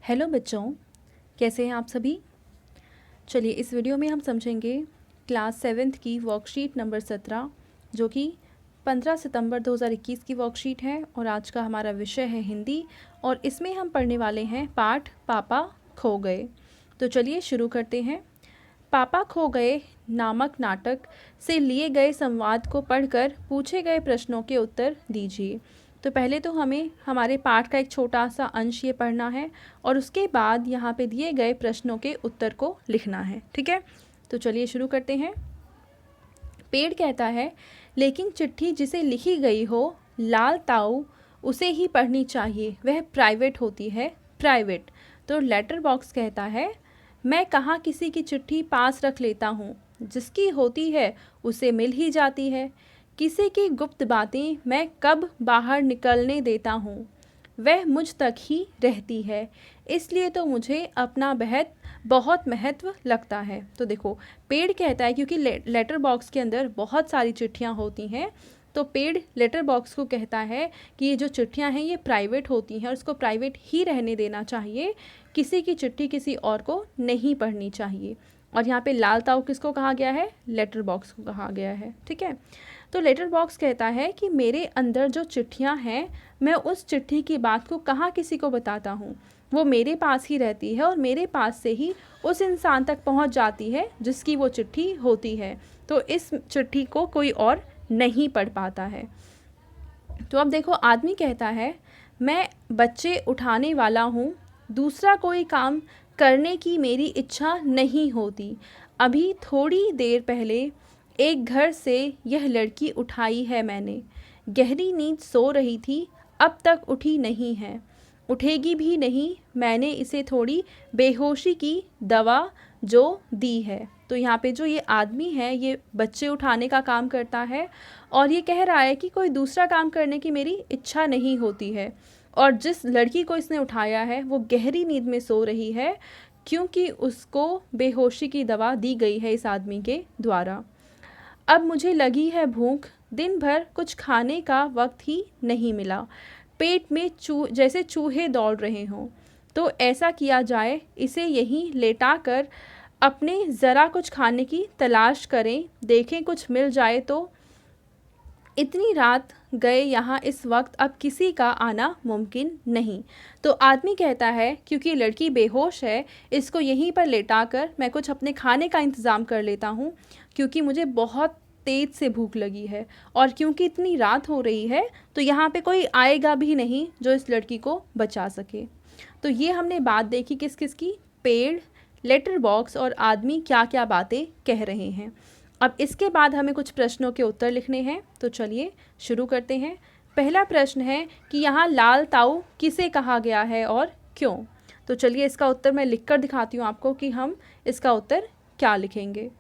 Hello बच्चों, कैसे हैं आप सभी। चलिए इस वीडियो में हम समझेंगे क्लास 7th की वर्कशीट नंबर 17 जो कि 15 सितंबर 2021 की वर्कशीट है और आज का हमारा विषय है हिंदी और इसमें हम पढ़ने वाले हैं पाठ पापा खो गए। तो चलिए शुरू करते हैं। पापा खो गए नामक नाटक से लिए गए संवाद को पढ़कर पूछे गए प्रश्नों के उत्तर दीजिए। तो पहले तो हमें हमारे पाठ का एक छोटा सा अंश ये पढ़ना है और उसके बाद यहाँ पे दिए गए प्रश्नों के उत्तर को लिखना है। ठीक है, तो चलिए शुरू करते हैं। पेड़ कहता है, लेकिन चिट्ठी जिसे लिखी गई हो लाल ताऊ उसे ही पढ़नी चाहिए, वह प्राइवेट होती है, प्राइवेट। तो लेटर बॉक्स कहता है, मैं कहाँ किसी की चिट्ठी पास रख लेता हूँ, जिसकी होती है उसे मिल ही जाती है। किसी की गुप्त बातें मैं कब बाहर निकलने देता हूँ, वह मुझ तक ही रहती है, इसलिए तो मुझे अपना बहुत महत्व लगता है। तो देखो, पेड़ कहता है क्योंकि लेटर बॉक्स के अंदर बहुत सारी चिट्ठियाँ होती हैं, तो पेड़ लेटर बॉक्स को कहता है कि ये जो चिट्ठियाँ हैं ये प्राइवेट होती हैं और इसको प्राइवेट ही रहने देना चाहिए, किसी की चिट्ठी किसी और को नहीं पढ़नी चाहिए। और यहाँ पे लाल ताऊ किसको कहा गया है, लेटर बॉक्स को कहा गया है। ठीक है, तो लेटर बॉक्स कहता है कि मेरे अंदर जो चिट्ठियाँ हैं मैं उस चिट्ठी की बात को कहाँ किसी को बताता हूँ, वो मेरे पास ही रहती है और मेरे पास से ही उस इंसान तक पहुँच जाती है जिसकी वो चिट्ठी होती है। तो इस चिट्ठी को कोई और नहीं पढ़ पाता है। तो अब देखो, आदमी कहता है, मैं बच्चे उठाने वाला हूँ, दूसरा कोई काम करने की मेरी इच्छा नहीं होती। अभी थोड़ी देर पहले एक घर से यह लड़की उठाई है मैंने, गहरी नींद सो रही थी, अब तक उठी नहीं है, उठेगी भी नहीं। मैंने इसे थोड़ी बेहोशी की दवा जो दी है। तो यहाँ पे जो ये आदमी है ये बच्चे उठाने का काम करता है और ये कह रहा है कि कोई दूसरा काम करने की मेरी इच्छा नहीं होती है और जिस लड़की को इसने उठाया है वो गहरी नींद में सो रही है क्योंकि उसको बेहोशी की दवा दी गई है इस आदमी के द्वारा। अब मुझे लगी है भूख, दिन भर कुछ खाने का वक्त ही नहीं मिला, पेट में जैसे चूहे दौड़ रहे हों। तो ऐसा किया जाए, इसे यहीं लेटा कर अपने ज़रा कुछ खाने की तलाश करें, देखें कुछ मिल जाए तो। इतनी रात गए यहाँ इस वक्त अब किसी का आना मुमकिन नहीं। तो आदमी कहता है क्योंकि लड़की बेहोश है, इसको यहीं पर लेटाकर मैं कुछ अपने खाने का इंतज़ाम कर लेता हूँ क्योंकि मुझे बहुत तेज़ से भूख लगी है और क्योंकि इतनी रात हो रही है तो यहाँ पे कोई आएगा भी नहीं जो इस लड़की को बचा सके। तो ये हमने बात देखी किस किस की, पेड़, लेटर बॉक्स और आदमी क्या क्या बातें कह रहे हैं। अब इसके बाद हमें कुछ प्रश्नों के उत्तर लिखने हैं, तो चलिए शुरू करते हैं। पहला प्रश्न है कि यहाँ लाल ताऊ किसे कहा गया है और क्यों। तो चलिए इसका उत्तर मैं लिखकर दिखाती हूँ आपको कि हम इसका उत्तर क्या लिखेंगे।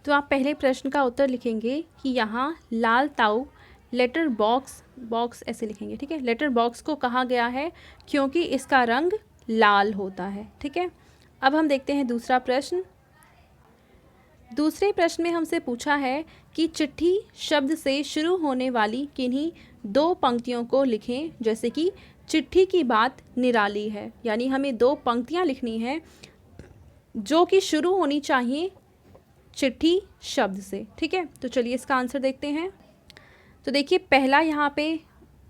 तो आप पहले प्रश्न का उत्तर लिखेंगे कि यहाँ लाल ताऊ लेटर बॉक्स ऐसे लिखेंगे। ठीक है, लेटर बॉक्स को कहा गया है क्योंकि इसका रंग लाल होता है। ठीक है, अब हम देखते हैं दूसरा प्रश्न। दूसरे प्रश्न में हमसे पूछा है कि चिट्ठी शब्द से शुरू होने वाली किन्हीं दो पंक्तियों को लिखें, जैसे कि चिट्ठी की बात निराली है, यानी हमें दो पंक्तियां लिखनी है जो कि शुरू होनी चाहिए चिट्ठी शब्द से। ठीक है, तो चलिए इसका आंसर देखते हैं। तो देखिए, पहला यहाँ पे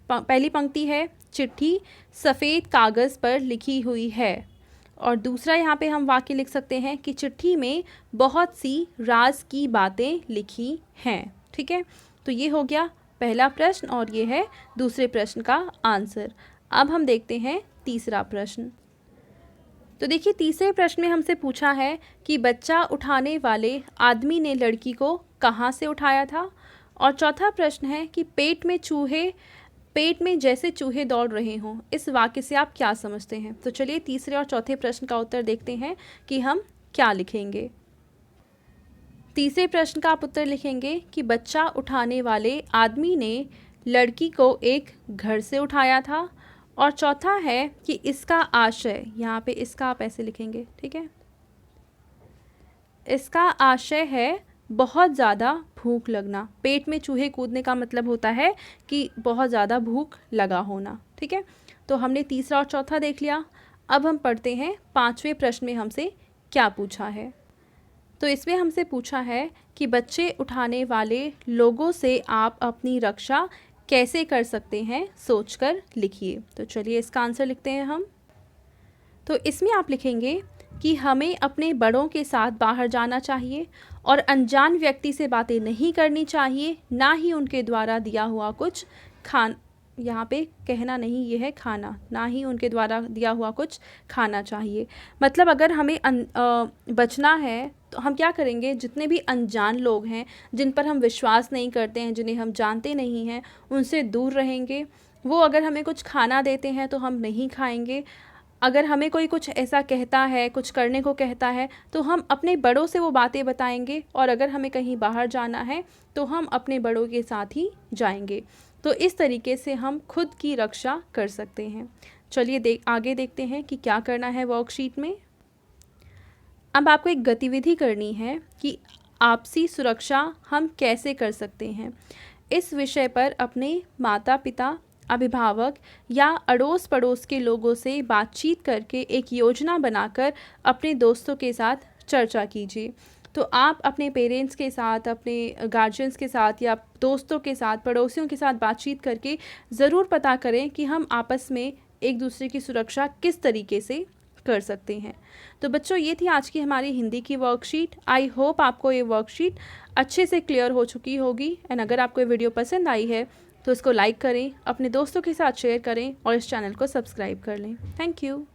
पहली पंक्ति है, चिट्ठी सफ़ेद कागज़ पर लिखी हुई है, और दूसरा यहाँ पे हम वाक्य लिख सकते हैं कि चिट्ठी में बहुत सी राज की बातें लिखी हैं। ठीक है, तो ये हो गया पहला प्रश्न और ये है दूसरे प्रश्न का आंसर। अब हम देखते हैं तीसरा प्रश्न। तो देखिए, तीसरे प्रश्न में हमसे पूछा है कि बच्चा उठाने वाले आदमी ने लड़की को कहाँ से उठाया था, और चौथा प्रश्न है कि पेट में जैसे चूहे दौड़ रहे हों, इस वाक्य से आप क्या समझते हैं। तो चलिए तीसरे और चौथे प्रश्न का उत्तर देखते हैं कि हम क्या लिखेंगे। तीसरे प्रश्न का आप उत्तर लिखेंगे कि बच्चा उठाने वाले आदमी ने लड़की को एक घर से उठाया था, और चौथा है कि इसका आशय, यहाँ पे इसका आप ऐसे लिखेंगे। ठीक है, इसका आशय है बहुत ज़्यादा भूख लगना। पेट में चूहे कूदने का मतलब होता है कि बहुत ज़्यादा भूख लगा होना। ठीक है, तो हमने तीसरा और चौथा देख लिया। अब हम पढ़ते हैं 5वें प्रश्न में हमसे क्या पूछा है। तो इसमें हमसे पूछा है कि बच्चे उठाने वाले लोगों से आप अपनी रक्षा कैसे कर सकते हैं, सोचकर लिखिए। तो चलिए इसका आंसर लिखते हैं हम। तो इसमें आप लिखेंगे कि हमें अपने बड़ों के साथ बाहर जाना चाहिए और अनजान व्यक्ति से बातें नहीं करनी चाहिए, ना ही उनके द्वारा दिया हुआ कुछ यहाँ पे कहना नहीं, ये है खाना, ना ही उनके द्वारा दिया हुआ कुछ खाना चाहिए। मतलब अगर हमें बचना है तो हम क्या करेंगे, जितने भी अनजान लोग हैं, जिन पर हम विश्वास नहीं करते हैं, जिन्हें हम जानते नहीं हैं, उनसे दूर रहेंगे। वो अगर हमें कुछ खाना देते हैं तो हम नहीं खाएंगे। अगर हमें कोई कुछ ऐसा कहता है, कुछ करने को कहता है, तो हम अपने बड़ों से वो बातें बताएंगे। और अगर हमें कहीं बाहर जाना है तो हम अपने बड़ों के साथ ही जाएंगे। तो इस तरीके से हम खुद की रक्षा कर सकते हैं। चलिए आगे देखते हैं कि क्या करना है वर्कशीट में। अब आपको एक गतिविधि करनी है कि आपसी सुरक्षा हम कैसे कर सकते हैं। इस विषय पर अपने माता पिता, अभिभावक या अड़ोस पड़ोस के लोगों से बातचीत करके एक योजना बनाकर अपने दोस्तों के साथ चर्चा कीजिए। तो आप अपने पेरेंट्स के साथ, अपने गार्जियंस के साथ या दोस्तों के साथ, पड़ोसियों के साथ बातचीत करके ज़रूर पता करें कि हम आपस में एक दूसरे की सुरक्षा किस तरीके से कर सकते हैं। तो बच्चों, ये थी आज की हमारी हिंदी की वर्कशीट। आई होप आपको ये वर्कशीट अच्छे से क्लियर हो चुकी होगी। एंड अगर आपको ये वीडियो पसंद आई है तो इसको लाइक करें, अपने दोस्तों के साथ शेयर करें और इस चैनल को सब्सक्राइब कर लें। Thank you.